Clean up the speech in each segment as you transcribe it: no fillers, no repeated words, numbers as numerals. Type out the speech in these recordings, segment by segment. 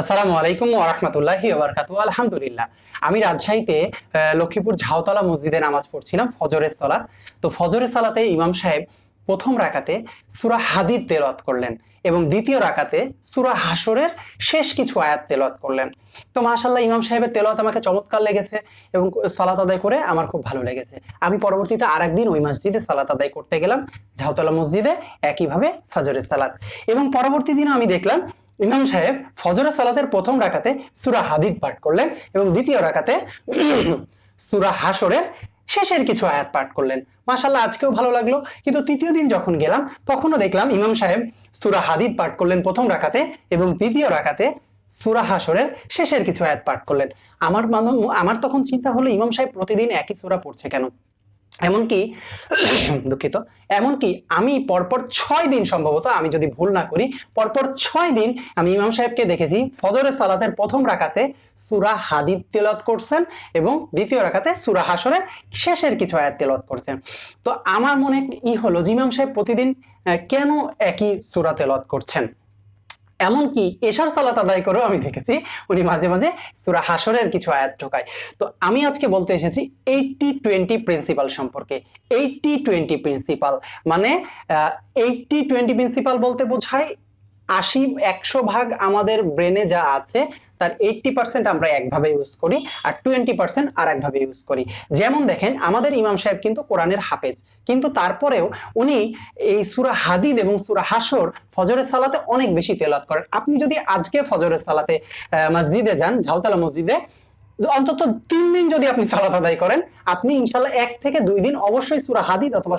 আসসালামু আলাইকুম ওয়া রাহমাতুল্লাহি ওয়া বারাকাতুহু। আলহামদুলিল্লাহ, আমি রাজশাহীতে লক্ষ্মীপুর ঝাউতলা মসজিদে নামাজ পড়ছিলাম ফজরের সালাত। তো ফজরের সালাতে ইমাম সাহেব প্রথম রাকাতে সূরা হাদীদ তেলাওয়াত করলেন এবং দ্বিতীয় রাকাতে সূরা হাশরের শেষ কিছু আয়াত তেলাওয়াত করলেন। তো মাশাআল্লাহ, ইমাম সাহেবের তেলাওয়াত আমাকে চমৎকার লেগেছে এবং সালাত আদায় করে আমার খুব ভালো লেগেছে। আমি পরবর্তীতে আরেকদিন ওই মসজিদে সালাত আদায় করতে গেলাম, ঝাউতলা মসজিদে, একইভাবে ফজরের সালাত। এবং পরবর্তী দিনও আমি দেখলাম ইমাম সাহেব ফজরের সালাতের প্রথম রাকাতে সূরা হাদীদ পাঠ করলেন এবং দ্বিতীয় রাকাতে সূরা হাশরের শেষের কিছু আয়াত পাঠ করলেন। মাশাআল্লাহ, আজকেও ভালো লাগলো। কিন্তু তৃতীয় দিন যখন গেলাম তখনও দেখলাম ইমাম সাহেব সূরা হাদীদ পাঠ করলেন প্রথম রাকাতে এবং দ্বিতীয় রাকাতে সূরা হাশরের শেষের কিছু আয়াত পাঠ করলেন। আমার তখন চিন্তা হলো, ইমাম সাহেব প্রতিদিন একই সূরা পড়ছে কেন? এমনকি দুঃখিত, এমনকি আমি পরপর 6 দিন, সম্ভবত আমি যদি ভুল না করি, পরপর 6 দিন আমি ইমাম সাহেবকে দেখেছি ফজরের সালাতের প্রথম রাকাতে সূরা হাদীদ তেলাওয়াত করছেন এবং দ্বিতীয় রাকাতে সূরা হাশরের শেষের কিছু আয়াত তেলাওয়াত করছেন। তো আমার মনে হলো যে ইমাম সাহেব প্রতিদিন কেন একই সূরা তেলাওয়াত করছেন। এমনকি এশার সালাত আদায় করেও আমি দেখেছি উনি মাঝে মাঝে সূরা হাশরের কিছু আয়াত ঢোকায়। তো আমি আজকে বলতে এসেছি 80-20 প্রিন্সিপাল সম্পর্কে। 80-20 প্রিন্সিপাল মানে 80-20 প্রিন্সিপাল বলতে বোঝায় 80-100 ভাগ আমাদের ব্রেনে যা আছে তার 80% আমরা একভাবে ইউজ করি আর 20% আর একভাবে ইউজ করি। যেমন দেখেন, আমাদের ইমাম সাহেব কিন্তু কোরআনের হাফেজ, কিন্তু তারপরেও উনি এই সূরা হাদীদ এবং সূরা হাশর ফজরের সালাতে অনেক বেশি তেলাওয়াত করেন। আপনি যদি আজকে ফজরের সালাতে মসজিদে যান, ঝাউতলা মসজিদে, অন্তত 3 দিন যদি আপনি সালাত আদায় করেন, আপনি ইনশাআল্লাহ 1 থেকে 2 দিন অবশ্যই সূরা হাদীদ অথবা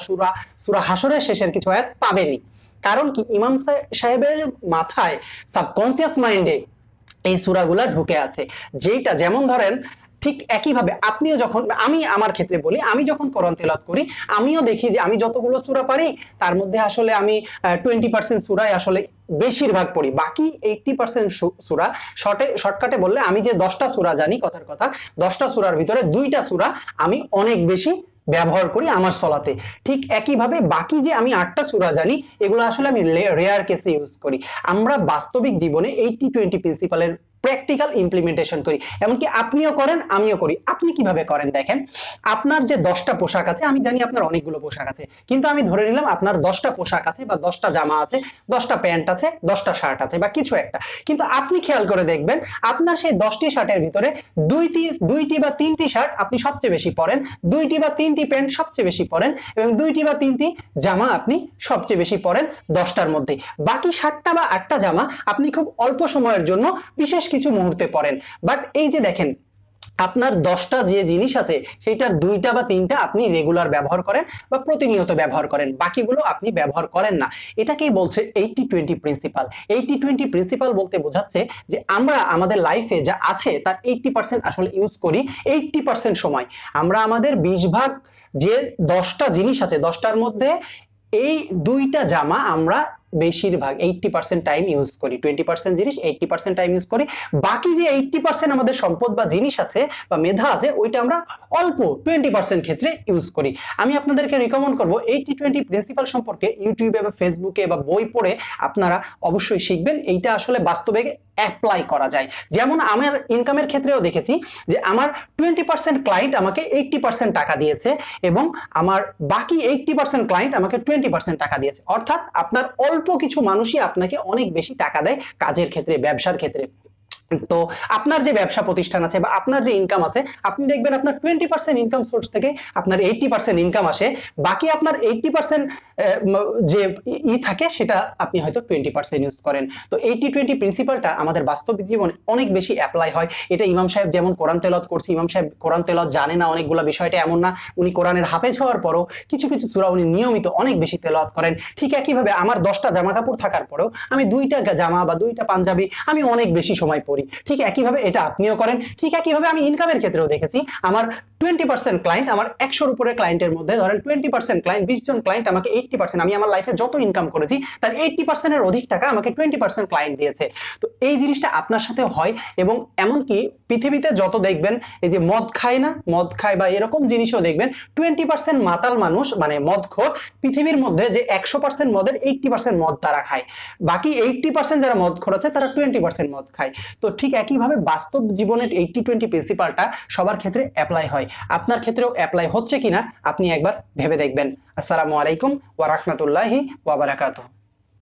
সূরা হাশরের শেষের কিছু আয়াত পাবেনই। কারণ কি, ইমাম সাহেবের মাথায়, সাবকনসিয়াস মাইন্ডে এই সূরাগুলা ঢুকে আছে। যেটা যেমন ধরেন, ঠিক একইভাবে আপনিও যখন, আমি আমার ক্ষেত্রে বলি, আমি যখন কোরআন তেলাওয়াত করি আমিও দেখি যে আমি যতগুলো সূরা পারি তার মধ্যে আসলে আমি 20% সূরাই আসলে বেশিরভাগ পড়ি, বাকি 80% সূরা শর্টকাটে বললে আমি যে 10টা সূরা জানি, কথার কথা 10টা সূরার ভিতরে 2টা সূরা আমি অনেক বেশি ব্যবহার করি আমার সলাতে। ঠিক একইভাবে বাকি যে আমি 8টা সূরা জানি এগুলো আসলে আমি রেয়ার কেসে ইউজ করি। আমরা বাস্তবিক জীবনে 80-20 প্রিন্সিপালের প্র্যাকটিক্যাল ইমপ্লিমেন্টেশন করি। এমনকি আপনিও করেন, আমিও করি। আপনি কিভাবে করেন দেখেন, আপনার যে 10টা পোশাক আছে, আমি জানি আপনার অনেকগুলো পোশাক আছে, কিন্তু আমি ধরে নিলাম আপনার 10টা পোশাক আছে বা 10টা জামা আছে, 10টা প্যান্ট আছে, 10টা শার্ট আছে বা কিছু একটা। কিন্তু আপনি খেয়াল করে দেখবেন আপনার সেই 10টি শার্টের ভিতরে দুইটি বা 3টি শার্ট আপনি সবচেয়ে বেশি পরেন, 2টি বা 3টি প্যান্ট সবচেয়ে বেশি পরেন এবং 2টি বা 3টি জামা আপনি সবচেয়ে বেশি পরেন 10টার মধ্যে। বাকি 7টা বা 8টা জামা আপনি খুব অল্প সময়ের জন্য বিশেষ কিছু মুহূর্তে পড়েন। বাট এই যে দেখেন, আপনার 10টা যে জিনিস আছে সেটার 2টা বা 3টা আপনি রেগুলার ব্যবহার করেন বা প্রতিনিয়ত ব্যবহার করেন, বাকিগুলো আপনি ব্যবহার করেন না। এটাকেই বলছে 80-20 প্রিন্সিপাল। 80-20 প্রিন্সিপাল বলতে বোঝাচ্ছে যে আমরা আমাদের লাইফে যা আছে তার 80% আসলে ইউজ করি। 80% সময় আমরা আমাদের 20 ভাগ যে 10টা জিনিস আছে, 10টার মধ্যে এই 2টা জামা আমরা বেশিরভাগ 80% টাইম ইউজ করি, 20% জিনিস 80% টাইম ইউজ করি। বাকি যে 80% আমাদের সম্পদ বা জিনিস আছে বা মেধা আছে, ওইটা আমরা অল্প 20% ক্ষেত্রে ইউজ করি। আমি আপনাদেরকে রিকমেন্ড করব 80-20 প্রিন্সিপাল সম্পর্কে ইউটিউবে বা ফেসবুকে বা বই পড়ে আপনারা অবশ্যই শিখবেন। এইটা আসলে বাস্তবে অ্যাপ্লাই করা যায়। যেমন আমার ইনকামের ক্ষেত্রেও দেখেছি যে আমার 20% ক্লায়েন্ট আমাকে 80% টাকা দিয়েছে এবং আমার বাকি 80% ক্লায়েন্ট আমাকে 20% টাকা দিয়েছে। অর্থাৎ আপনার অল্প কিছু মানুষই আপনাকে অনেক বেশি টাকা দেয় কাজের ক্ষেত্রে, ব্যবসার ক্ষেত্রে। তো আপনার যে ব্যবসা প্রতিষ্ঠান আছে বা আপনার যে ইনকাম আছে, আপনি দেখবেন আপনার 20% ইনকাম সোর্স থেকে আপনার 80% ইনকাম আসে, বাকি আপনার 80% যে থাকে সেটা আপনি হয়তো 20% ইউজ করেন। তো 80-20 প্রিন্সিপালটা আমাদের বাস্তবিক জীবনে অনেক বেশি অ্যাপ্লাই হয়। এটা ইমাম সাহেব যেমন কোরআন তেলাওয়াত করছে, ইমাম সাহেব কোরআন তেলাওয়াত জানে না অনেকগুলো, বিষয়টা এমন না। উনি কোরআনের হাফেজ হওয়ার পরও কিছু কিছু সূরা উনি নিয়মিত অনেক বেশি তেলাওয়াত করেন। ঠিক একইভাবে আমার 10টা জামা কাপড় থাকার পরেও আমি 2টা জামা বা 2টা পাঞ্জাবি আমি অনেক বেশি সময় পরি। ঠিক একইভাবে এটা আপনিও করেন। ঠিক একইভাবে আমি ইনকামের ক্ষেত্রেও দেখেছি আমার 20% ক্লায়েন্ট আমার 100-র উপরে ক্লায়েন্টের মধ্যে ধরেন 20% ক্লায়েন্ট, 20 জন ক্লায়েন্ট আমাকে 80%, আমি আমার লাইফে যত ইনকাম করেছি তার 80% এর অধিক টাকা আমাকে 20% ক্লায়েন্ট দিয়েছে। তো এই জিনিসটা আপনার সাথে হয়, এবং এমনকি পৃথিবীতে যত দেখবেন এই যে মদ খায় না, মদ খায় বা এরকম জিনিসও দেখবেন 20% মাতাল মানুষ মানে মদখোর, পৃথিবীর মধ্যে যে 100% মদের 80% মদ তারা খায়, বাকি 80% যারা মদখোর আছে তারা 20% মদ খায়। তো ঠিক একইভাবে বাস্তব জীবনের 80-20 প্রিন্সিপালটা সবার ক্ষেত্রে অ্যাপ্লাই হয়, আপনার ক্ষেত্রেও অ্যাপ্লাই হচ্ছে কিনা আপনি একবার ভেবে দেখবেন। আসসালামু আলাইকুম ওয়া রাহমাতুল্লাহি ওয়া বারাকাতুহু।